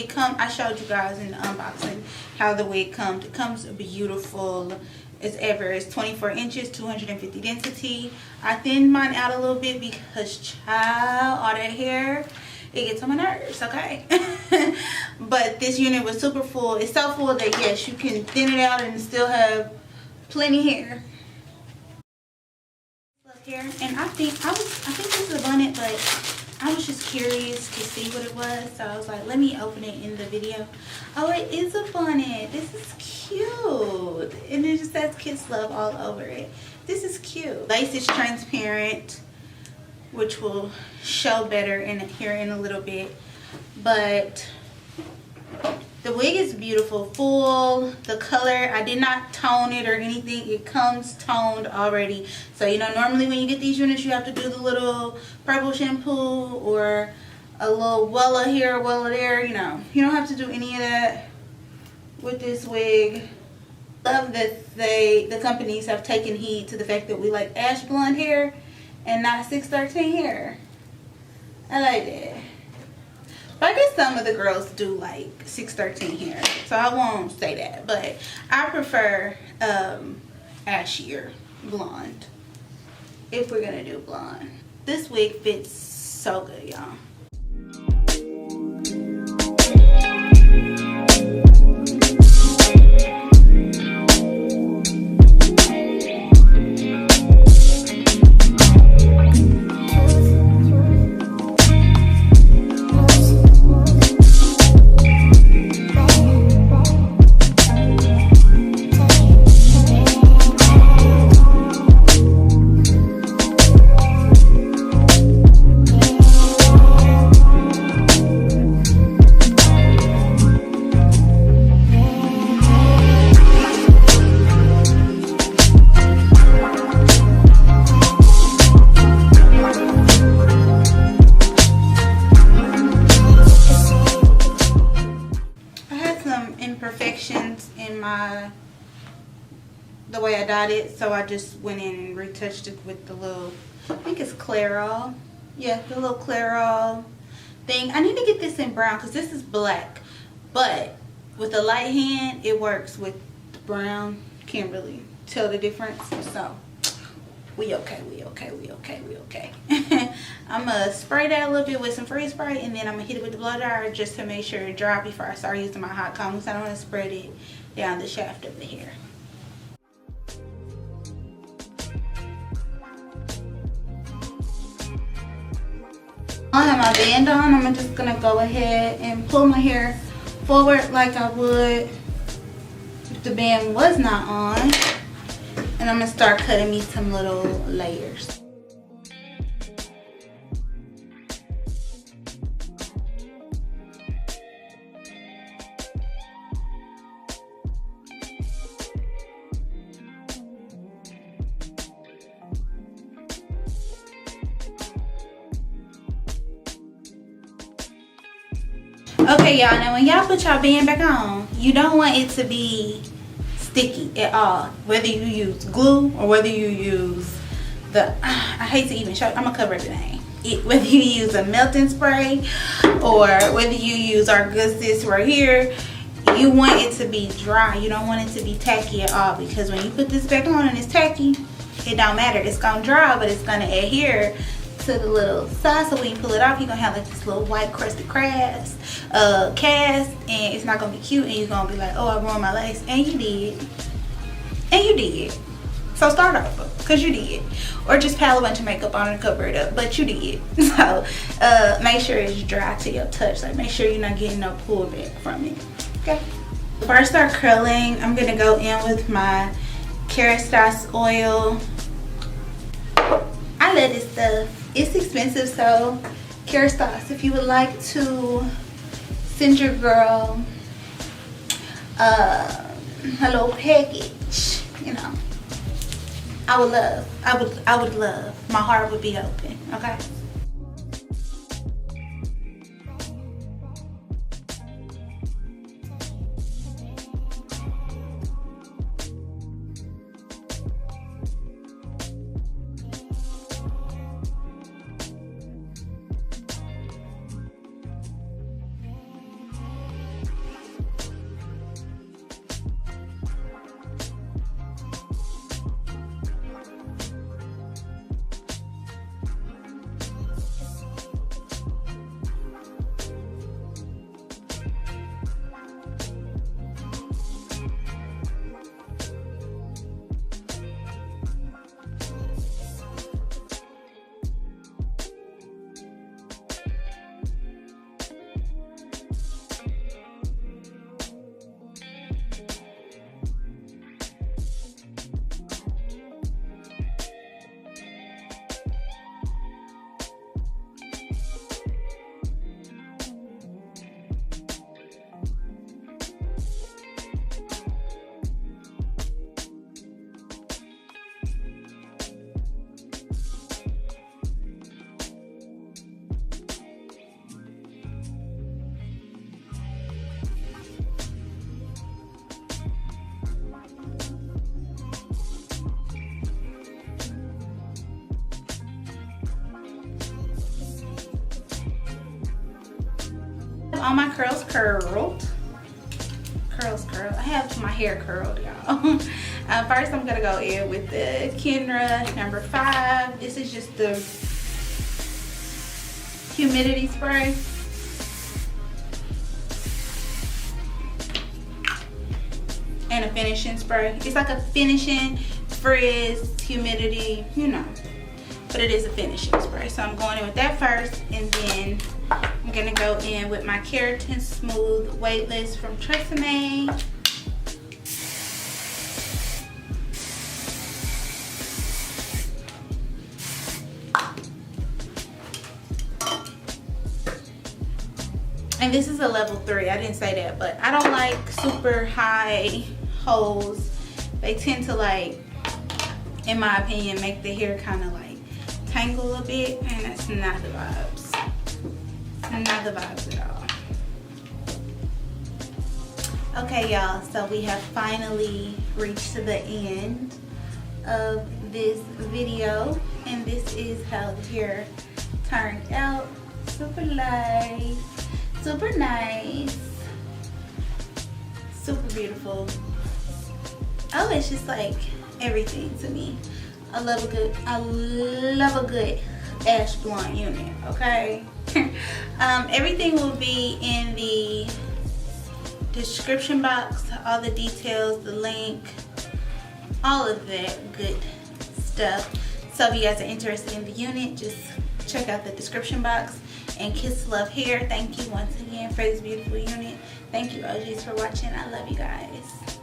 wig comes. I showed you guys in the unboxing how the wig comes. It comes beautiful as ever. It's 24 inches, 250 density. I thinned mine out a little bit because, child, all that hair, it gets on my nerves, okay? But this unit was super full. It's so full that, yes, you can thin it out and still have plenty hair. Look here, and I think this is a bonnet, but I was just curious to see what it was, so I was like, let me open it in the video. Oh, it is a bonnet. This is cute, and it just says Kisslove all over it. This is cute. Lace is transparent, which will show better here in a little bit, but the wig is beautiful, full. The color, I did not tone it or anything. It comes toned already. So, you know, normally when you get these units, you have to do the little purple shampoo or a little Wella here, Wella there. You know, you don't have to do any of that with this wig. Love that the companies have taken heed to the fact that we like ash blonde hair and not 613 hair. I like that. But I guess some of the girls do like 613 hair, so I won't say that. But I prefer ashier blonde if we're gonna do blonde. This wig fits so good, y'all. Imperfections in the way I dyed it, so I just went in and retouched it with the little, I think it's Clairol. Yeah, the little Clairol thing. I need to get this in brown because this is black, but with a light hand it works. With the brown, can't really tell the difference, so we okay. I'm gonna spray that a little bit with some freeze spray, and then I'm gonna hit it with the blow dryer just to make sure it dry before I start using my hot comb, because I don't want to spread it down the shaft of the hair. I have my band on. I'm just gonna go ahead and pull my hair forward like I would if the band was not on. And I'm gonna start cutting me some little layers. Okay, y'all, now when y'all put y'all band back on, you don't want it to be sticky at all, whether you use glue or whether you use the I hate to even show, I'm gonna cover everything, whether you use a melting spray or whether you use our good sis right here, you want it to be dry. You don't want it to be tacky at all, because when you put this back on and it's tacky, it don't matter. It's gonna dry, but it's gonna adhere to the little side, so when you pull it off, you're gonna have like this little white crusty cast, and it's not gonna be cute, and you're gonna be like, oh, I ruined my lace. And you did. So start over, because you did. Or just pile a bunch of makeup on and cover it up, but you did. So make sure it's dry to your touch. Like, make sure you're not getting no pullback from it. Okay, before I start curling, I'm gonna go in with my Klarna&sezzle oil. I love this stuff. It's expensive, so Klarna&sezzle, if you would like to send your girl a little package, you know, I would love, my heart would be open, okay? All my curls curled. Curls curled. I have my hair curled, y'all. First, I'm gonna go in with the Kenra number 5. This is just the humidity spray. And a finishing spray. It's like a finishing, frizz, humidity, you know. But it is a finishing spray. So I'm going in with that first, and then I'm gonna go in with my Keratin Smooth Weightless from Tresemme. And this is a level 3. I didn't say that, but I don't like super high holes. They tend to, like, in my opinion, make the hair kind of like tangle a bit, and that's not the vibes. Not the vibes at all. Okay, y'all, so we have finally reached to the end of this video, and this is how the hair turned out. Super nice, super nice, super beautiful. Oh, it's just like everything to me. I love a good ash blonde unit, okay? Everything will be in the description box, all the details, the link, all of that good stuff. So if you guys are interested in the unit, just check out the description box. And Kisslove Hair, thank you once again for this beautiful unit. Thank you, OGs, for watching. I love you guys.